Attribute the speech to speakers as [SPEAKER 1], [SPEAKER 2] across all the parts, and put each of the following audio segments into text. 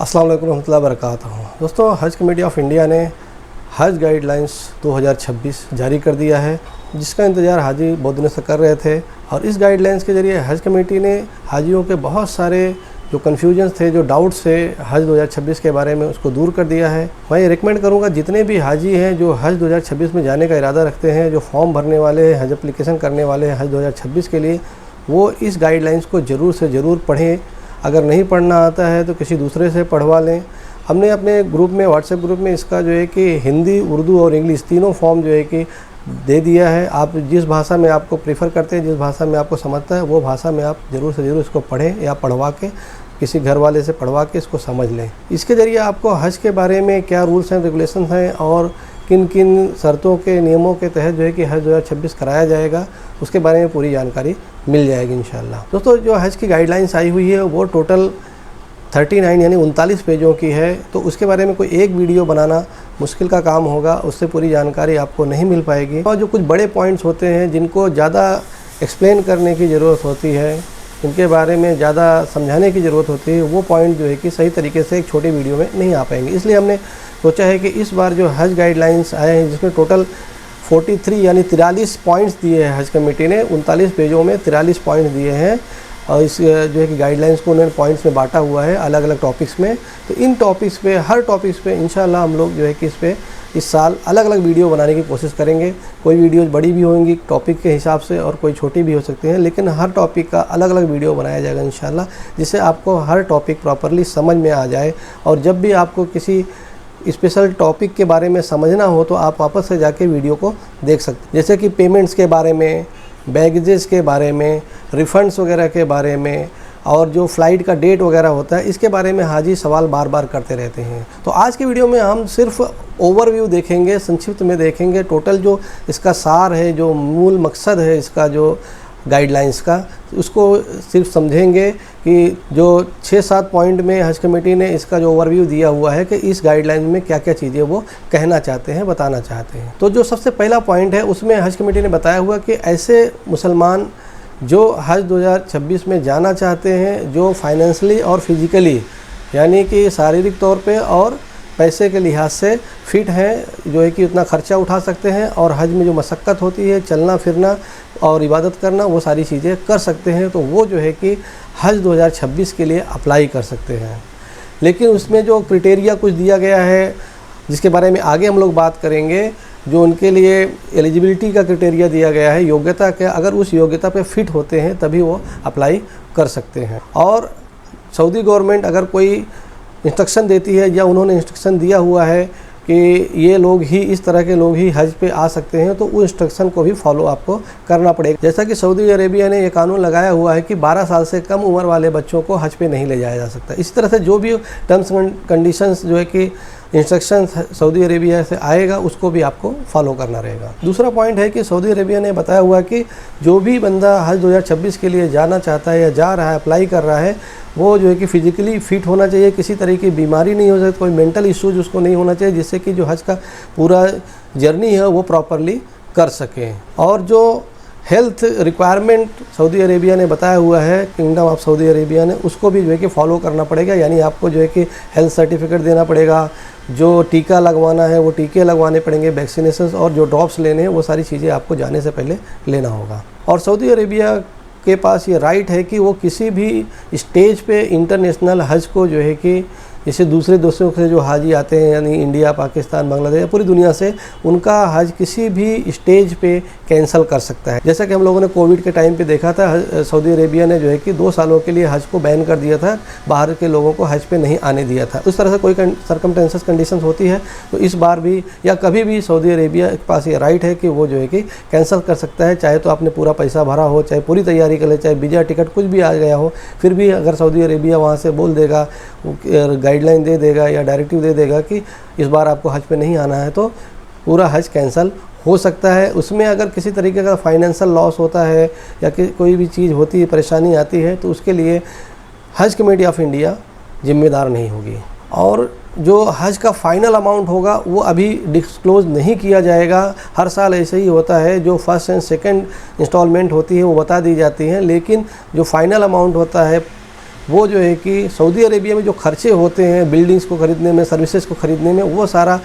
[SPEAKER 1] अस्सलाम वालेकुम रहमतुल्लाहि व बरकातहू। दोस्तों, हज कमेटी ऑफ इंडिया ने हज गाइडलाइंस 2026 जारी कर दिया है, जिसका इंतज़ार हाजी बहुत दिनों से कर रहे थे। और इस गाइडलाइंस के ज़रिए हज कमेटी ने हाजियों के बहुत सारे जो कन्फ्यूजन्स थे, जो डाउट्स थे हज 2026 के बारे में, उसको दूर कर दिया है। मैं ये रिकमेंड करूँगा जितने भी हाजी हैं जो हज 2026 में जाने का इरादा रखते हैं, जो फॉर्म भरने वाले हैं, हज एप्लीकेशन करने वाले हैं हज 2026 के लिए, वो इस गाइडलाइंस को ज़रूर से ज़रूर पढ़ें। अगर नहीं पढ़ना आता है तो किसी दूसरे से पढ़वा लें। हमने अपने ग्रुप में, व्हाट्सएप ग्रुप में, इसका जो है कि हिंदी, उर्दू और इंग्लिश तीनों फॉर्म जो है कि दे दिया है। आप जिस भाषा में आपको प्रेफर करते हैं, जिस भाषा में आपको समझता है, वो भाषा में आप ज़रूर से ज़रूर इसको पढ़ें या पढ़वा के किसी घर वाले से पढ़वा के इसको समझ लें। इसके ज़रिए आपको हज के बारे में क्या रूल्स एंड रेगुलेशंस हैं और किन किन शर्तों के, नियमों के तहत जो है कि हज 2026 कराया जाएगा, उसके बारे में पूरी जानकारी मिल जाएगी इंशाल्लाह। दोस्तों, जो हज की गाइडलाइंस आई हुई है वो टोटल 39 यानी 39 पेजों की है। तो उसके बारे में कोई एक वीडियो बनाना मुश्किल का काम होगा, उससे पूरी जानकारी आपको नहीं मिल पाएगी। और जो कुछ बड़े पॉइंट्स होते हैं जिनको ज़्यादा एक्सप्लेन करने की ज़रूरत होती है, इनके बारे में ज़्यादा समझाने की ज़रूरत होती है, वो पॉइंट जो है कि सही तरीके से एक छोटी वीडियो में नहीं आ पाएंगे। इसलिए हमने सोचा है कि इस बार जो हज गाइडलाइंस आए हैं, जिसमें टोटल 43 यानी 43 पॉइंट्स दिए हैं हज कमेटी ने, 39 पेजों में 43 पॉइंट्स दिए हैं। और इस जो है कि गाइडलाइंस को उन्होंने पॉइंट्स में बांटा हुआ है अलग अलग टॉपिक्स में। तो इन टॉपिक्स पे, हर टॉपिक्स पे इंशाल्लाह हम लोग जो है कि इस पे इस साल अलग अलग वीडियो बनाने की कोशिश करेंगे। कोई वीडियोज़ बड़ी भी होंगी टॉपिक के हिसाब से और कोई छोटी भी हो सकती हैं, लेकिन हर टॉपिक का अलग अलग वीडियो बनाया जाएगा इंशाल्लाह, जिससे आपको हर टॉपिक प्रॉपरली समझ में आ जाए। और जब भी आपको किसी स्पेशल टॉपिक के बारे में समझना हो तो आप वापस से जाके वीडियो को देख सकते हैं। जैसे कि पेमेंट्स के बारे में, बैगेजेस के बारे में, रिफ़ंड्स वगैरह के बारे में, और जो फ़्लाइट का डेट वगैरह होता है, इसके बारे में हाजी सवाल बार बार करते रहते हैं। तो आज की वीडियो में हम सिर्फ ओवरव्यू देखेंगे, संक्षिप्त में देखेंगे। टोटल जो इसका सार है, जो मूल मकसद है इसका, जो गाइडलाइंस का, उसको सिर्फ समझेंगे कि जो 6-7 पॉइंट में हज कमेटी ने इसका जो ओवरव्यू दिया हुआ है कि इस गाइडलाइन में क्या क्या चीज़ें वो कहना चाहते हैं, बताना चाहते हैं। तो जो सबसे पहला पॉइंट है उसमें हज कमेटी ने बताया हुआ कि ऐसे मुसलमान जो हज 2026 में जाना चाहते हैं, जो फाइनेंशियली और फिज़िकली यानी कि शारीरिक तौर पे और पैसे के लिहाज से फ़िट हैं, जो है कि उतना ख़र्चा उठा सकते हैं और हज में जो मशक्क़त होती है, चलना फिरना और इबादत करना, वो सारी चीज़ें कर सकते हैं, तो वो जो है कि हज 2026 के लिए अप्लाई कर सकते हैं। लेकिन उसमें जो क्राइटेरिया कुछ दिया गया है, जिसके बारे में आगे हम लोग बात करेंगे, जो उनके लिए एलिजिबिलिटी का क्राइटेरिया दिया गया है, योग्यता के, अगर उस योग्यता पे फ़िट होते हैं तभी वो अप्लाई कर सकते हैं। और सऊदी गवर्नमेंट अगर कोई इंस्ट्रक्शन देती है या उन्होंने इंस्ट्रक्शन दिया हुआ है कि ये लोग ही, इस तरह के लोग ही हज पे आ सकते हैं, तो उस इंस्ट्रक्शन को भी फॉलो आपको करना पड़ेगा। जैसा कि सऊदी अरेबिया ने ये कानून लगाया हुआ है कि 12 साल से कम उम्र वाले बच्चों को हज पे नहीं ले जाया जा सकता। इसी तरह से जो भी टर्म्स एंड कंडीशंस, जो है कि इंस्ट्रक्शन सऊदी अरेबिया से आएगा, उसको भी आपको फॉलो करना रहेगा। दूसरा पॉइंट है कि सऊदी अरेबिया ने बताया हुआ कि जो भी बंदा हज 2026 के लिए जाना चाहता है या जा रहा है, अप्लाई कर रहा है, वो जो है कि फ़िज़िकली फ़िट होना चाहिए, किसी तरह की बीमारी नहीं हो सकती, कोई मेंटल इश्यूज उसको नहीं होना चाहिए, जिससे कि जो हज का पूरा जर्नी है वो प्रॉपरली कर सकें। और जो हेल्थ रिक्वायरमेंट सऊदी अरेबिया ने बताया हुआ है, किंगडम ऑफ सऊदी अरेबिया ने, उसको भी जो है कि फॉलो करना पड़ेगा। यानी आपको जो है कि हेल्थ सर्टिफिकेट देना पड़ेगा, जो टीका लगवाना है वो टीके लगवाने पड़ेंगे, वैक्सीनेशन, और जो ड्रॉप्स लेने हैं वो सारी चीज़ें आपको जाने से पहले लेना होगा। और सऊदी अरेबिया के पास ये राइट है कि वो किसी भी स्टेज पे इंटरनेशनल हज को जो है कि जैसे दूसरे देशों से जो हाजी आते हैं, यानी इंडिया, पाकिस्तान, बांग्लादेश, पूरी दुनिया से, उनका हज किसी भी स्टेज पे कैंसिल कर सकता है। जैसा कि हम लोगों ने कोविड के टाइम पे देखा था, सऊदी अरेबिया ने जो है कि 2 सालों के लिए हज को बैन कर दिया था, बाहर के लोगों को हज पे नहीं आने दिया था। उस तरह से कोई सर्कमस्टेंसेस, कंडीशंस होती है तो इस बार भी या कभी भी सऊदी अरेबिया के पास ये राइट है कि वो जो है कि कैंसिल कर सकता है। चाहे तो आपने पूरा पैसा भरा हो, चाहे पूरी तैयारी कर ले, चाहे वीज़ा टिकट कुछ भी आ गया हो, फिर भी अगर सऊदी अरेबिया वहाँ से बोल देगा, गाइडलाइन दे देगा या डायरेक्टिव दे देगा कि इस बार आपको हज पे नहीं आना है, तो पूरा हज कैंसिल हो सकता है। उसमें अगर किसी तरीके का फाइनेंशियल लॉस होता है या कि कोई भी चीज़ होती है, परेशानी आती है, तो उसके लिए हज कमेटी ऑफ इंडिया जिम्मेदार नहीं होगी। और जो हज का फ़ाइनल अमाउंट होगा वो अभी डिस्क्लोज़ नहीं किया जाएगा। हर साल ऐसे ही होता है, जो फर्स्ट एंड सेकंड इंस्टॉलमेंट होती है वो बता दी जाती है, लेकिन जो फ़ाइनल अमाउंट होता है वो जो है कि सऊदी अरेबिया में जो खर्चे होते हैं बिल्डिंग्स को ख़रीदने में, सर्विसेज को ख़रीदने में, वो सारा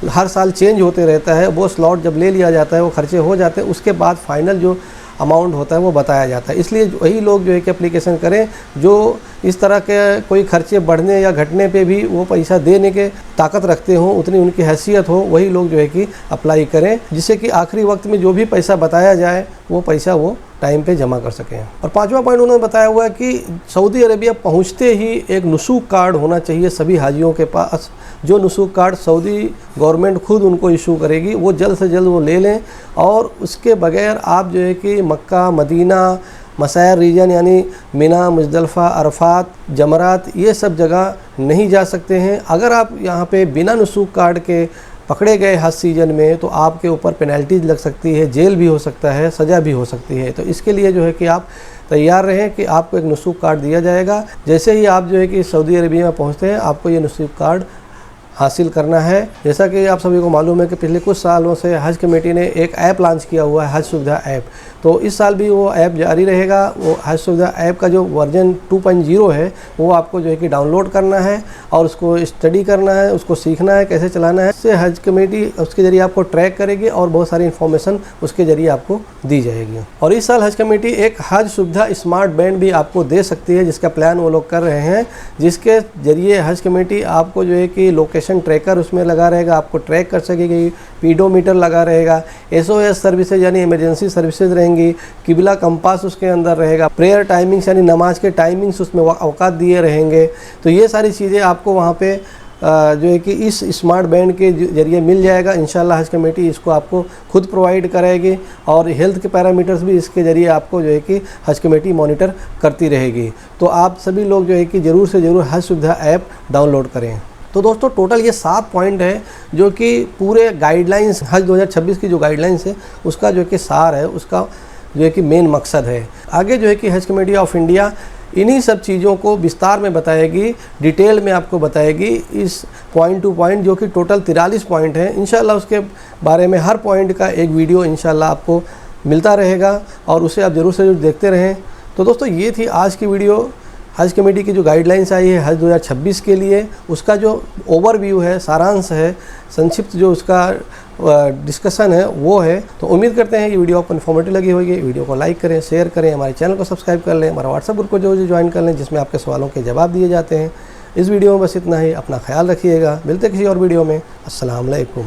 [SPEAKER 1] हर साल चेंज होते रहता है। वो स्लॉट जब ले लिया जाता है, वो खर्चे हो जाते हैं, उसके बाद फाइनल जो अमाउंट होता है वो बताया जाता है। इसलिए वही लोग जो है कि एप्लीकेशन करें जो इस तरह के कोई खर्चे बढ़ने या घटने पे भी वो पैसा देने के ताकत रखते हों, उतनी उनकी हैसियत हो, वही लोग जो है कि अप्लाई करें, जिससे कि आखिरी वक्त में जो भी पैसा बताया जाए वो पैसा वो टाइम पे जमा कर सकें। और पांचवा पॉइंट उन्होंने बताया हुआ है कि सऊदी अरेबिया पहुंचते ही एक नुसूक कार्ड होना चाहिए सभी हाजियों के पास, जो नुसूक कार्ड सऊदी गवर्नमेंट खुद उनको इशू करेगी, वो जल्द से जल्द वो ले लें। और उसके बगैर आप जो है कि मक्का, मदीना, मसायर रीजन यानी मिना, मुजदलफा, अरफात, जमरात, ये सब जगह नहीं जा सकते हैं। अगर आप यहाँ पे बिना नुसूक कार्ड के पकड़े गए हज सीजन में तो आपके ऊपर पेनल्टीज लग सकती है, जेल भी हो सकता है, सज़ा भी हो सकती है। तो इसके लिए जो है कि आप तैयार रहें कि आपको एक नुसूक कार्ड दिया जाएगा। जैसे ही आप जो है कि सऊदी अरेबिया में पहुँचते हैं, आपको ये नुसूक कार्ड हासिल करना है। जैसा कि आप सभी को मालूम है कि पिछले कुछ सालों से हज कमेटी ने एक ऐप लॉन्च किया हुआ है, हज सुविधा ऐप। तो इस साल भी वो ऐप जारी रहेगा। वो हज सुविधा ऐप का जो वर्जन 2.0 है वो आपको जो है कि डाउनलोड करना है और उसको स्टडी करना है, उसको सीखना है कैसे चलाना है। इससे हज कमेटी उसके ज़रिए आपको ट्रैक करेगी और बहुत सारी इन्फॉर्मेशन उसके ज़रिए आपको दी जाएगी। और इस साल हज कमेटी एक हज सुविधा स्मार्ट बैंड भी आपको दे सकती है, जिसका प्लान वो लोग कर रहे हैं, जिसके ज़रिए हज कमेटी आपको जो है कि लोकेशन ट्रैकर उसमें लगा रहेगा, आपको ट्रैक कर सकेगी, पीडोमीटर लगा रहेगा, SOS सर्विसेज यानी इमरजेंसी सर्विसेज रहेंगी, किबला कंपास उसके अंदर रहेगा, प्रेयर टाइमिंग्स यानी नमाज के टाइमिंग्स उसमें अवकात दिए रहेंगे। तो ये सारी चीज़ें आपको वहाँ पे जो है कि इस स्मार्ट बैंड के जरिए मिल जाएगा। इंशाल्लाह हज कमेटी इसको आपको खुद प्रोवाइड कराएगी और हेल्थ के पैरामीटर्स भी इसके ज़रिए आपको जो है कि हज कमेटी मॉनिटर करती रहेगी। तो आप सभी लोग जो है कि ज़रूर से ज़रूर हज सुविधा ऐप डाउनलोड करें। तो दोस्तों टोटल ये 7 पॉइंट है जो कि पूरे गाइडलाइंस हज 2026 की जो गाइडलाइंस है उसका जो है कि सार है, उसका जो है कि मेन मकसद है। आगे जो है कि हज कमेटी ऑफ इंडिया इन्हीं सब चीज़ों को विस्तार में बताएगी, डिटेल में आपको बताएगी इस पॉइंट टू पॉइंट, जो कि टोटल 43 पॉइंट हैं। इंशाल्लाह उसके बारे में हर पॉइंट का एक वीडियो इंशाल्लाह आपको मिलता रहेगा और उसे आप ज़रूर से ज़रूर देखते रहें। तो दोस्तों ये थी आज की वीडियो। हज कमेटी की जो गाइडलाइंस आई है हज 2026 के लिए, उसका जो ओवरव्यू है, सारांश है, संक्षिप्त जो उसका डिस्कशन है वो है। तो उम्मीद करते हैं ये वीडियो आपको इन्फॉर्मेटिव लगी होगी। वीडियो को लाइक करें, शेयर करें, हमारे चैनल को सब्सक्राइब कर लें, हमारा व्हाट्सएप ग्रुप को जो ज्वाइन कर लें जिसमें आपके सवालों के जवाब दिए जाते हैं। इस वीडियो में बस इतना ही। अपना ख्याल रखिएगा। मिलते किसी और वीडियो में। अस्सलाम वालेकुम।